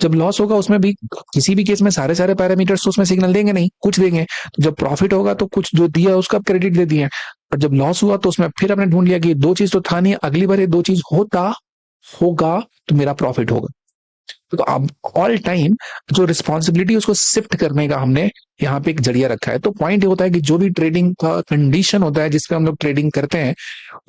जब लॉस होगा उसमें भी किसी भी केस में सारे सारे पैरामीटर्स तो उसमें सिग्नल देंगे नहीं, कुछ देंगे। तो जब प्रॉफिट होगा तो कुछ जो दिया उसका क्रेडिट दे दिए, और जब लॉस हुआ तो उसमें फिर हमने ढूंढ लिया कि दो चीज तो था नहीं, अगली बार ये दो चीज होगा तो मेरा प्रॉफिट होगा। तो अब ऑल टाइम जो रिस्पॉन्सिबिलिटी उसको शिफ्ट करने का हमने यहाँ पे एक जरिया रखा है। तो पॉइंट ये होता है कि जो भी ट्रेडिंग का कंडीशन होता है जिसपे हम लोग ट्रेडिंग करते हैं,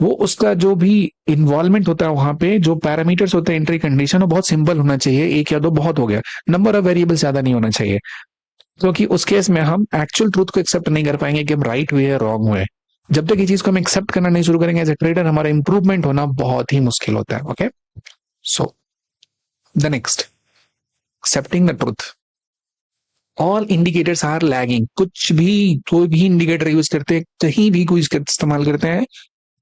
वो उसका जो भी इन्वॉल्वमेंट होता है वहां पे जो पैरामीटर्स होते हैं एंट्री कंडीशन, वो बहुत सिंपल होना चाहिए, एक या दो बहुत हो गया, नंबर ऑफ वेरिएबल ज्यादा नहीं होना चाहिए। क्योंकि उस केस में हम एक्चुअल ट्रूथ को एक्सेप्ट नहीं कर पाएंगे कि हम राइट हुए या रॉन्ग हुए। जब तक ये चीज को हम एक्सेप्ट करना नहीं शुरू करेंगे एज ए ट्रेडर, हमारा इंप्रूवमेंट होना बहुत ही मुश्किल होता है। Okay, so the next, accepting the truth. All indicators are lagging. कुछ भी, कोई भी इंडिकेटर यूज करते हैं, कहीं भी कोई इस्तेमाल करते हैं,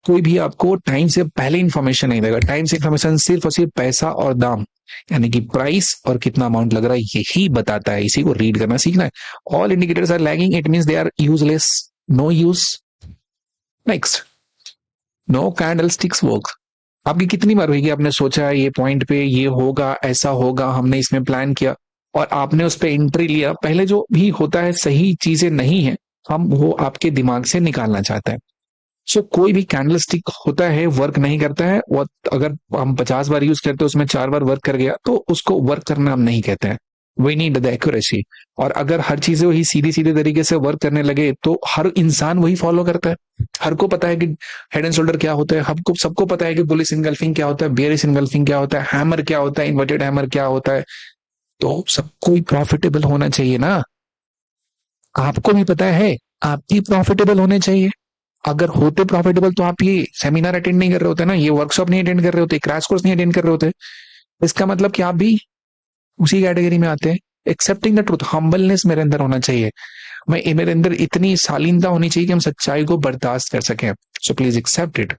कोई भी आपको टाइम से पहले इंफॉर्मेशन नहीं देगा। टाइम से इंफॉर्मेशन सिर्फ और सिर्फ पैसा और दाम, यानी कि प्राइस और कितना अमाउंट लग रहा है, यही बताता है। इसी को रीड करना सीखना है। All indicators are lagging, it means they are useless, no use. Next, no candle sticks work. आपकी कितनी बार हुई कि आपने सोचा ये पॉइंट पे ये होगा, ऐसा होगा, हमने इसमें प्लान किया और आपने उस पर एंट्री लिया, पहले जो भी होता है सही चीजें नहीं है, हम वो आपके दिमाग से निकालना चाहते हैं। सो कोई भी कैंडल स्टिक होता है वर्क नहीं करता है, वो अगर हम 50 बार यूज करते हैं उसमें 4 बार वर्क कर गया तो उसको वर्क करना हम नहीं कहते हैं। We need the accuracy. और अगर हर चीजें वही सीधी सीधे तरीके से वर्क करने लगे तो हर इंसान वही फॉलो करता है। हर को पता है कि हेड एंड शोल्डर क्या होता है, हमको सबको पता है कि बुलिश इनगल्फिंग क्या होता है, बेयरिश इनगल्फिंग क्या होता है, हैमर क्या होता है, इन्वर्टेड हैमर क्या होता है। तो सबको ही प्रॉफिटेबल होना चाहिए ना। आपको भी पता है, आप भी प्रॉफिटेबल होने चाहिए। अगर होते प्रॉफिटेबल तो आप ये सेमिनार अटेंड नहीं कर रहे होते ना, ये वर्कशॉप नहीं अटेंड कर रहे होते, क्रैश कोर्स नहीं अटेंड कर रहे होते। इसका मतलब कि आप भी उसी कैटेगरी में आते हैं। एक्सेप्टिंग द ट्रूथ, हम्बलनेस मेरे अंदर होना चाहिए। मेरे अंदर इतनी शालीनता होनी चाहिए कि हम सच्चाई को बर्दाश्त कर सकें। सो प्लीज एक्सेप्ट इट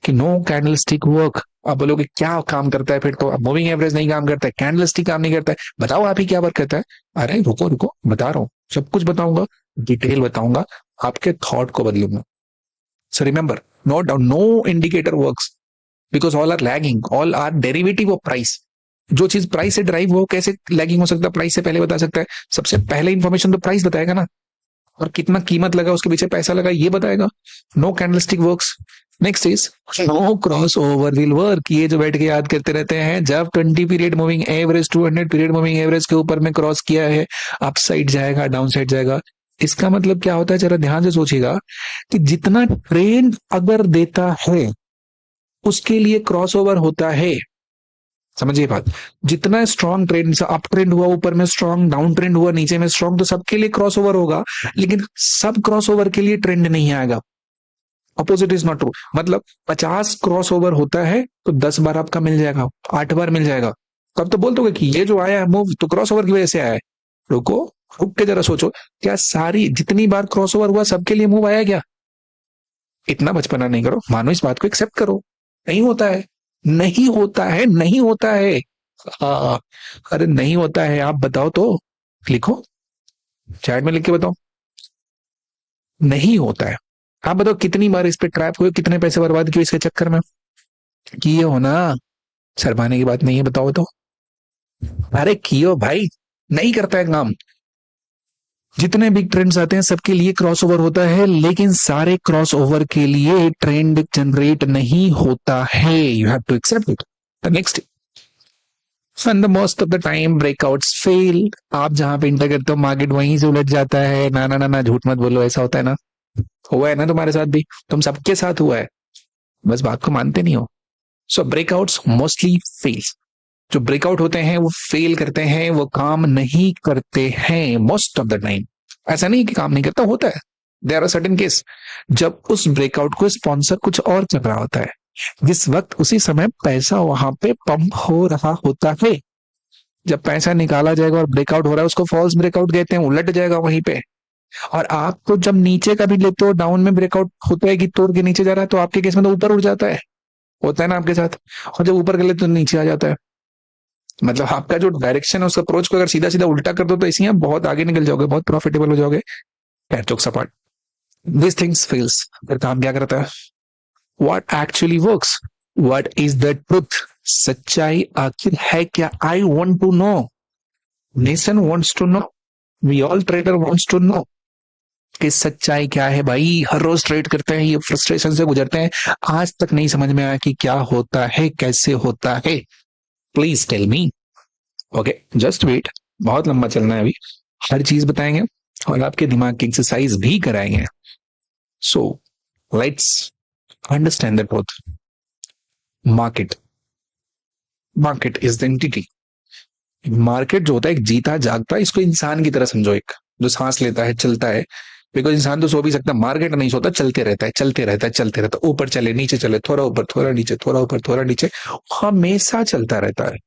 कि नो कैंडल स्टिक वर्क। आप बोलोगे क्या काम करता है फिर? तो मूविंग एवरेज नहीं काम करता है, कैंडल स्टिक काम नहीं करता है, बताओ आप ही क्या वर्क करता है। अरे रुको रुको, बता रहा हूँ, सब कुछ बताऊंगा, डिटेल बताऊंगा, आपके थॉट को बदलूंगा। So remember, no indicator works because all are lagging, all are derivative of price. जो चीज प्राइस से ड्राइव हो, कैसे लैगिंग हो सकता है? प्राइस से पहले बता सकता है। सबसे पहले इंफॉर्मेशन तो प्राइस बताएगा ना, और कितना कीमत लगा उसके पीछे पैसा लगा ये बताएगा। No candlestick works. Next is no crossover will work. ये जो बैठ के याद करते रहते हैं, जब 20 period moving average 200 period moving average के ऊपर में क्रॉस किया है, अप साइड जाएगा, डाउन साइड जाएगा। इसका मतलब क्या होता है? जरा ध्यान से सोचिएगा कि जितना ट्रेंड अगर देता है उसके लिए क्रॉस ओवर होता है। समझिए बात, जितना स्ट्रॉन्ग ट्रेंड, अप ट्रेंड हुआ ऊपर में स्ट्रॉन्ग, डाउन ट्रेंड हुआ नीचे में स्ट्रॉन्ग, तो सबके लिए क्रॉस ओवर होगा। लेकिन सब क्रॉस ओवर के लिए ट्रेंड नहीं आएगा। Opposite is not true. मतलब 50 क्रॉस ओवर होता है तो 10 बार आपका मिल जाएगा, 8 बार मिल जाएगा। तब तो बोल दोगे कि ये जो आया है मूव तो क्रॉस ओवर की वजह से आया है। रुको, रुक के जरा सोचो, क्या सारी जितनी बार क्रॉस ओवर हुआ सबके लिए मूव आया क्या? इतना बचपना नहीं करो, मानो इस बात को एक्सेप्ट करो। नहीं होता है, नहीं होता है, नहीं होता है। अरे नहीं होता है, आप बताओ तो, लिखो, चैट में लिख के बताओ। नहीं होता है। आप बताओ कितनी बार इस पे ट्रैप हुए, कितने पैसे बर्बाद किए इसके चक्कर में? किए हो ना, शर्माने की बात नहीं है, बताओ तो। अरे कियो भाई, नहीं करता है काम। जितने बिग ट्रेंड्स आते हैं सबके लिए क्रॉस ओवर होता है, लेकिन सारे क्रॉस ओवर के लिए ट्रेंड जनरेट नहीं होता है। You have to accept it. The next, and the most of the time breakouts fail. आप जहां पे इंटर करते हो मार्केट वहीं से उलट जाता है। ना ना ना ना, झूठ मत बोलो, ऐसा होता है ना, हुआ है ना तुम्हारे साथ भी, तुम सबके साथ हुआ है, बस बात को मानते नहीं हो। सो ब्रेकआउट्स मोस्टली फेल्स। जो ब्रेकआउट होते हैं वो फेल करते हैं, वो काम नहीं करते हैं मोस्ट ऑफ द टाइम। ऐसा नहीं कि काम नहीं करता, होता है, देयर आर सर्टेन केस जब उस ब्रेकआउट को स्पॉन्सर कुछ और कर रहा होता है, जिस वक्त उसी समय पैसा वहां पे पंप हो रहा होता है। जब पैसा निकाला जाएगा और ब्रेकआउट हो रहा है उसको फॉल्स ब्रेकआउट कहते हैं, उलट जाएगा वहीं पे। और आप तो जब नीचे का भी लेते हो, डाउन में ब्रेकआउट होता है कि तोड़ के नीचे जा रहा है, तो आपके केस में तो ऊपर उठ जाता है, होता है ना आपके साथ। और जब ऊपर कर लेते तो नीचे आ जाता है। मतलब आपका जो डायरेक्शन है उस अप्रोच को अगर सीधा सीधा उल्टा कर दो तो ऐसे ही आप बहुत आगे निकल जाओगे, बहुत प्रॉफिटेबल हो जाओगे। खैर, jokes apart, this things fails. फिर काम क्या करता है? What actually works, what is the truth? सच्चाई आखिर है क्या? I want to know, nation wants to know, we all trader wants to know कि सच्चाई क्या है भाई। हर रोज ट्रेड करते हैं, ये फ्रस्ट्रेशन से गुजरते हैं, आज तक नहीं समझ में आया कि क्या होता है, कैसे होता है। Please tell me. Okay, just wait, बहुत लंबा चलना है अभी, हर चीज बताएंगे और आपके दिमाग की एक्सरसाइज भी कराएंगे। So let's understand the truth. Market, market is the entity. Market जो होता है एक जीता जागता, इसको इंसान की तरह समझो, एक जो सांस लेता है, चलता है। बिकॉज इंसान तो सो भी सकता, मार्केट नहीं सोता, चलते रहता है, चलते रहता है, चलते रहता है, ऊपर चले नीचे चले, थोड़ा ऊपर थोड़ा नीचे, थोड़ा ऊपर थोड़ा नीचे, हमेशा चलता रहता है।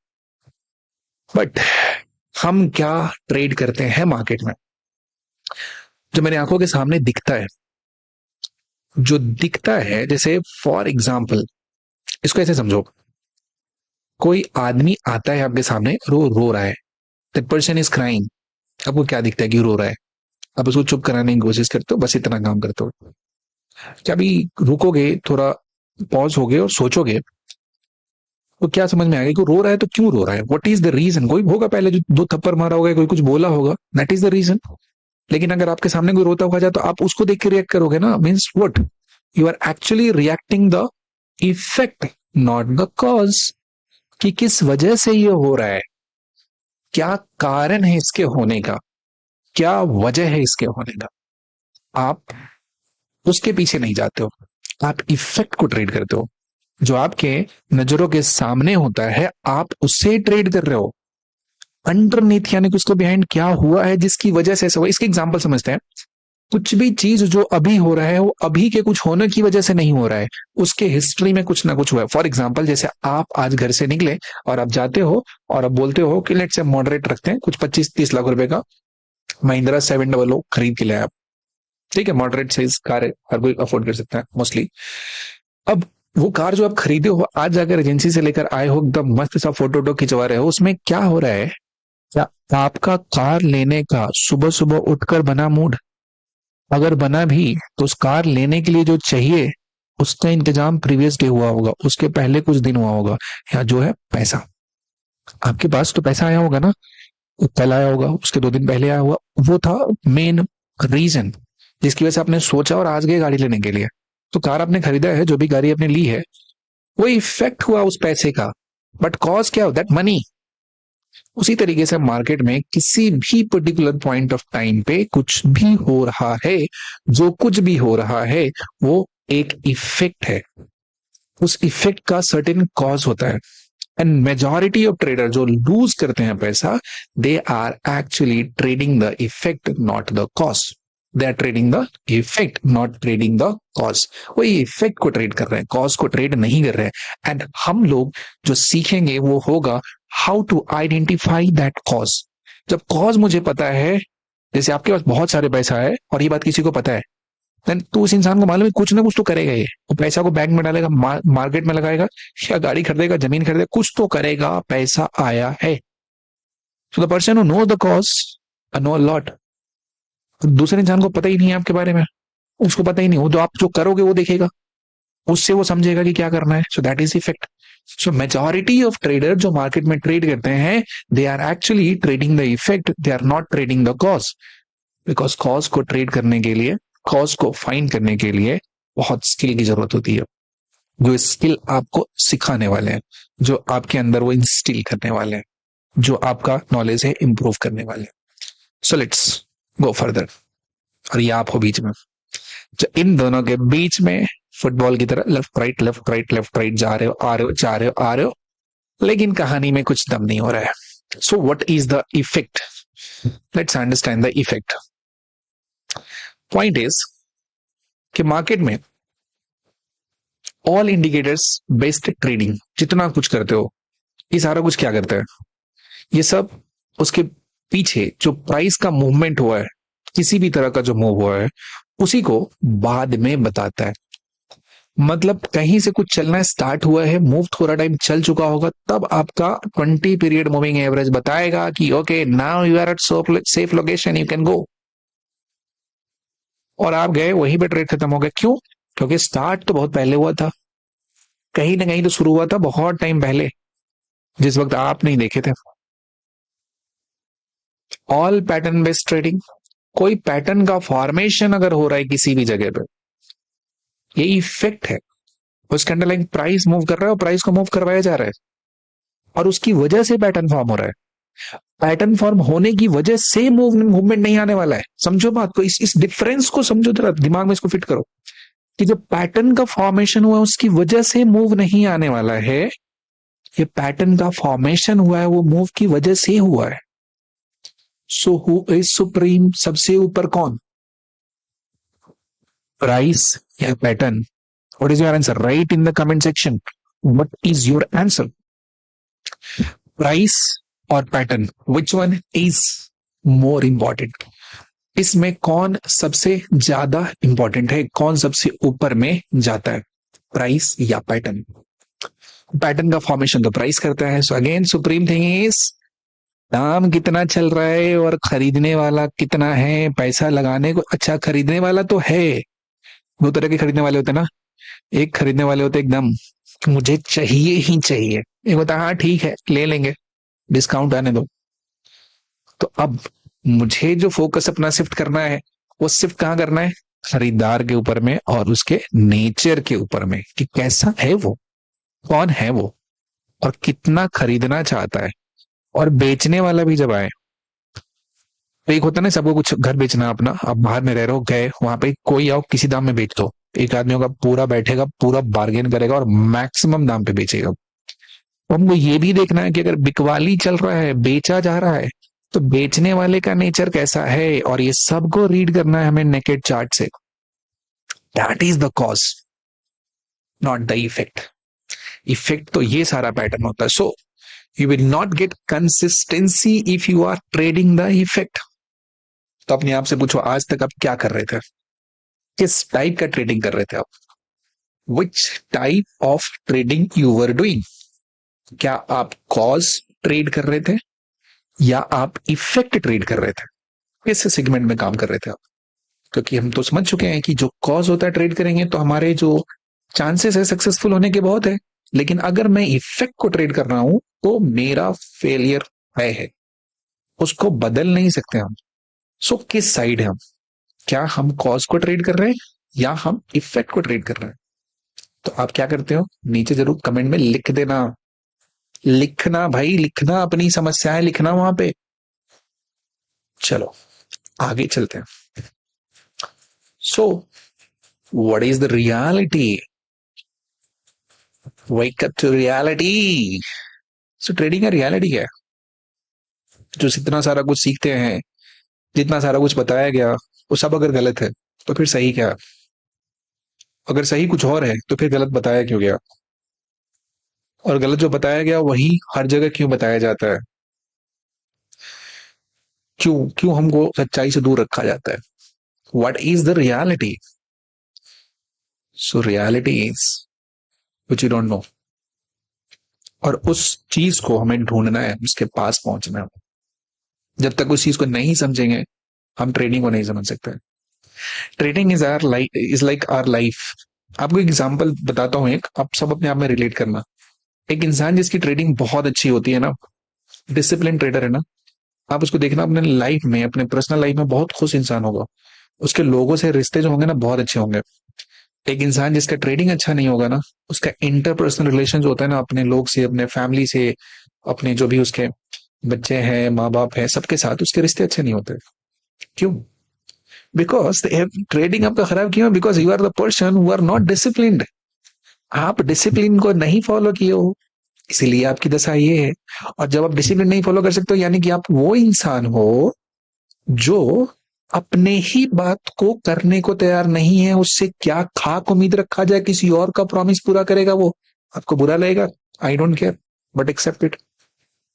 बट हम क्या ट्रेड करते हैं मार्केट में? जो मेरे आंखों के सामने दिखता है, जो दिखता है, जैसे फॉर एग्जाम्पल इसको ऐसे समझो, कोई आदमी आता है आपके सामने, रो रहा है, दैट पर्सन इज क्राइंग। आपको क्या दिखता है कि रो रहा है? आप उसको चुप कराने की कोशिश करते हो, बस इतना काम करते हो। क्या अभी रुकोगे, थोड़ा पॉज होगे और सोचोगे तो क्या समझ में आएगा कि रो रहा है तो क्यों रो रहा है? What is the reason? कोई होगा पहले जो दो थप्पड़ मारा होगा, कोई कुछ बोला होगा, दैट इज द रीजन। लेकिन अगर आपके सामने कोई रोता हुआ जाए तो आप उसको देख के रिएक्ट करोगे ना, means what, you are actually reacting the effect, not the cause, कि किस वजह से ये हो रहा है, क्या कारण है इसके होने का, क्या वजह है इसके होने का। आप उसके पीछे नहीं जाते हो, आप इफेक्ट को ट्रेड करते हो। जो आपके नजरों के सामने होता है, आप उससे ट्रेड कर रहे हो। अंडरनीथ यानी कि उसको बिहाइंड क्या हुआ है जिसकी वजह से ऐसा हुआ। इसके एग्जांपल समझते हैं। कुछ भी चीज जो अभी हो रहा है वो अभी के कुछ होने की वजह से नहीं हो रहा है, उसके हिस्ट्री में कुछ ना कुछ हुआ है। फॉर एग्जाम्पल, जैसे आप आज घर से निकले और आप जाते हो और आप बोलते हो कि लेट्स से मॉडरेट रखते हैं, कुछ 25-30 लाख रुपए का महिंद्रा 700 खरीद के लाए आप। ठीक है, मॉडरेट साइज कार है, हर कोई अफोर्ड कर सकता है मोस्टली। अब वो कार जो आप खरीदे हो, आज जाकर एजेंसी से लेकर आए हो, एकदम मस्त सा फोटो खिंचवा रहे हो, उसमें क्या हो रहा है? क्या आपका कार लेने का सुबह सुबह उठकर बना मूड? अगर बना भी तो उस कार लेने के लिए जो चाहिए उसका इंतजाम प्रीवियस डे हुआ होगा, उसके पहले कुछ दिन हुआ होगा, या जो है पैसा, आपके पास तो पैसा आया होगा ना, वो कल आया होगा, उसके 2 दिन पहले आया होगा, वो था मेन रीजन जिसकी वजह से आपने सोचा और आज गए गाड़ी लेने के लिए। तो कार आपने खरीदा है, जो भी गाड़ी आपने ली है, वो इफेक्ट हुआ उस पैसे का, बट कॉज क्या हो? That money. उसी तरीके से मार्केट में किसी भी पर्टिकुलर पॉइंट ऑफ टाइम पे कुछ भी हो रहा है, जो कुछ भी हो रहा है वो एक इफेक्ट है, उस इफेक्ट का सर्टेन कॉज होता है। एंड मेजॉरिटी ऑफ ट्रेडर जो लूज करते हैं पैसा, they are actually trading the effect, not the cause. They are trading the effect, not trading the cause. वो इफेक्ट को ट्रेड कर रहे हैं, कॉज को ट्रेड नहीं कर रहे हैं। एंड हम लोग जो सीखेंगे वो होगा how to identify that cause. जब कॉज मुझे पता है, जैसे आपके पास बहुत सारे पैसा है और ये बात किसी को पता है, देन तो उस इंसान को मालूम है कुछ ना कुछ तो करेगा, ये वो पैसा को बैंक में डालेगा, मार्केट में लगाएगा, या गाड़ी खरीदेगा, जमीन खरीदेगा, कुछ तो करेगा, पैसा आया है। So the person who know the cause know lot. दूसरे इंसान को पता ही नहीं है आपके बारे में, उसको पता ही नहीं, वो जो आप जो करोगे वो देखेगा, उससे वो समझेगा कि क्या करना है। So that is effect. So majority of trader जो मार्केट में ट्रेड करते हैं, they are actually trading the effect, they are not trading the cause. Because cause को ट्रेड करने के लिए, कॉज को फाइंड करने के लिए बहुत स्किल की जरूरत होती है, जो स्किल आपको सिखाने वाले हैं, जो आपके अंदर वो इंस्टिल करने वाले हैं, जो आपका नॉलेज है इंप्रूव करने वाले हैं। So let's go further. और ये आप हो बीच में, जो इन दोनों के बीच में फुटबॉल की तरह left right left right left right जा रहे हो, आ रहे हो, जा रहे हो, आ रहे हो, लेकिन कहानी में कुछ दम नहीं हो रहा है। सो what is the effect? Let's understand the effect. Point is कि मार्केट में ऑल इंडिकेटर्स बेस्ड ट्रेडिंग, जितना कुछ करते हो, ये सारा कुछ क्या करता है? ये सब उसके पीछे जो प्राइस का मूवमेंट हुआ है, किसी भी तरह का जो मूव हुआ है, उसी को बाद में बताता है। मतलब कहीं से कुछ चलना स्टार्ट हुआ है, मूव थोड़ा टाइम चल चुका होगा, तब आपका 20 पीरियड मूविंग एवरेज बताएगा कि okay now you are at safe location, you can go. और आप गए, वहीं पे ट्रेड खत्म हो गया। क्यों? क्योंकि स्टार्ट तो बहुत पहले हुआ था, कहीं ना कहीं तो शुरू हुआ था बहुत टाइम पहले। जिस वक्त आप नहीं देखे थे। ऑल पैटर्न बेस्ड ट्रेडिंग, कोई पैटर्न का फॉर्मेशन अगर हो रहा है किसी भी जगह पे, ये इफेक्ट है। उसके अंडरलाइंग प्राइस मूव कर रहा है और प्राइस को मूव करवाया जा रहा है, और उसकी वजह से पैटर्न फॉर्म हो रहा है। पैटर्न फॉर्म होने की वजह से मूवमेंट नहीं आने वाला है। समझो बात को, इस डिफरेंस को समझो, जरा दिमाग में इसको फिट करो कि जो पैटर्न का फॉर्मेशन हुआ है उसकी वजह से मूव नहीं आने वाला है। ये पैटर्न का फॉर्मेशन हुआ है वो मूव की वजह से हुआ है। सो हु इज सुप्रीम, सबसे ऊपर कौन, प्राइस या pattern? What is your answer? Write in the comment section, what is your answer? Price और pattern, which one is more important? इसमें कौन सबसे ज्यादा इंपॉर्टेंट है, कौन सबसे ऊपर में जाता है, प्राइस या पैटर्न? पैटर्न का फॉर्मेशन तो प्राइस करता है। So again supreme thing is दाम कितना चल रहा है और खरीदने वाला कितना है। पैसा लगाने को, अच्छा खरीदने वाला तो है, दो तरह के खरीदने वाले होते हैं ना। एक खरीदने वाले होते एकदम मुझे चाहिए ही चाहिए, एक होता हाँ ठीक है ले लेंगे, डिस्काउंट आने दो। तो अब मुझे जो फोकस अपना शिफ्ट करना है वो शिफ्ट कहाँ करना है? खरीदार के ऊपर में और उसके नेचर के ऊपर में, कि कैसा है वो, कौन है वो, और कितना खरीदना चाहता है। और बेचने वाला भी जब आए, तो एक होता है ना सबको कुछ घर बेचना अपना, आप बाहर में रह रहे हो, गए वहां पे कोई आओ किसी दाम में बेच दो, एक आदमी होगा पूरा बैठेगा, पूरा बार्गेन करेगा और मैक्सिमम दाम पे बेचेगा। तो हमको ये भी देखना है कि अगर बिकवाली चल रहा है, बेचा जा रहा है, तो बेचने वाले का नेचर कैसा है, और ये सबको रीड करना है हमें नेकेड चार्ट से। That is the cause, not the effect. Effect तो ये सारा पैटर्न होता है। So you will not get consistency if you are trading the effect. तो अपने आप से पूछो आज तक आप क्या कर रहे थे, किस टाइप का ट्रेडिंग कर रहे थे आप? Which type of trading you were doing? क्या आप कॉज ट्रेड कर रहे थे या आप इफेक्ट ट्रेड कर रहे थे? किस सेगमेंट में काम कर रहे थे आप? क्योंकि हम तो समझ चुके हैं कि जो कॉज होता है ट्रेड करेंगे तो हमारे जो चांसेस है सक्सेसफुल होने के बहुत है। लेकिन अगर मैं इफेक्ट को ट्रेड कर रहा हूं तो मेरा फेलियर है, उसको बदल नहीं सकते हम। सो किस साइड है हम? क्या हम कॉज को ट्रेड कर रहे हैं या हम इफेक्ट को ट्रेड कर रहे हैं? तो आप क्या करते हो नीचे जरूर कमेंट में लिख देना। लिखना भाई, लिखना, अपनी समस्याएं लिखना वहां पे। चलो आगे चलते हैं। So what is the reality? Wake up to reality. So trading का रियलिटी क्या है? जो इतना सारा कुछ सीखते हैं, जितना सारा कुछ बताया गया, वो सब अगर गलत है तो फिर सही क्या है? अगर सही कुछ और है तो फिर गलत बताया क्यों गया? और गलत जो बताया गया वही हर जगह क्यों बताया जाता है? क्यों क्यों हमको सच्चाई से दूर रखा जाता है? What is the reality? So reality is which you don't know, और उस चीज को हमें ढूंढना है, उसके पास पहुंचना है। जब तक उस चीज को नहीं समझेंगे हम ट्रेडिंग को नहीं समझ सकते। Trading is our life, is like our life. आपको एग्जांपल बताता हूँ एक, आप सब अपने आप में रिलेट करना। एक इंसान जिसकी ट्रेडिंग बहुत अच्छी होती है ना, डिसिप्लिन ट्रेडर है ना, आप उसको देखना अपने लाइफ में, अपने पर्सनल लाइफ में बहुत खुश इंसान होगा। उसके लोगों से रिश्ते जो होंगे ना बहुत अच्छे होंगे। एक इंसान जिसका ट्रेडिंग अच्छा नहीं होगा ना, उसका इंटरपर्सनल रिलेशन जो होता है ना अपने लोग से, अपने फैमिली से, अपने जो भी उसके बच्चे हैं, माँ बाप है, सबके साथ उसके रिश्ते अच्छे नहीं होते। क्यों? बिकॉज ट्रेडिंग आपका खराब क्यों? Because you are the person who are not disciplined. आप डिसिप्लिन को नहीं फॉलो किए हो, इसीलिए आपकी दशा ये है। और जब आप डिसिप्लिन नहीं फॉलो कर सकते हो, यानी कि आप वो इंसान हो जो अपने ही बात को करने को तैयार नहीं है। उससे क्या खाक उम्मीद रखा जाए, किसी और का प्रॉमिस पूरा करेगा वो, आपको बुरा लगेगा, I don't care, but accept it.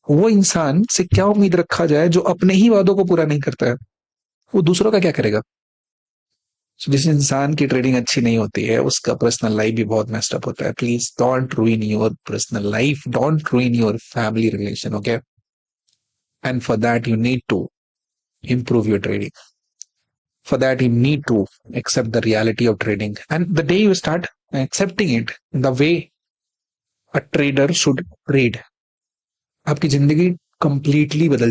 वो इंसान से क्या उम्मीद रखा जाए जो अपने ही वादों को पूरा नहीं करता है, वो दूसरों का क्या करेगा? So, जिस इंसान की ट्रेडिंग अच्छी नहीं होती है उसका पर्सनल लाइफ भी बहुत मेस्ड अप होता है। Please don't ruin your personal life, don't ruin your family relation, okay? And for that you need to improve your trading. For that you need to accept the reality of trading, and the day you start accepting it, the way a trader should trade, आपकी जिंदगी completely बदल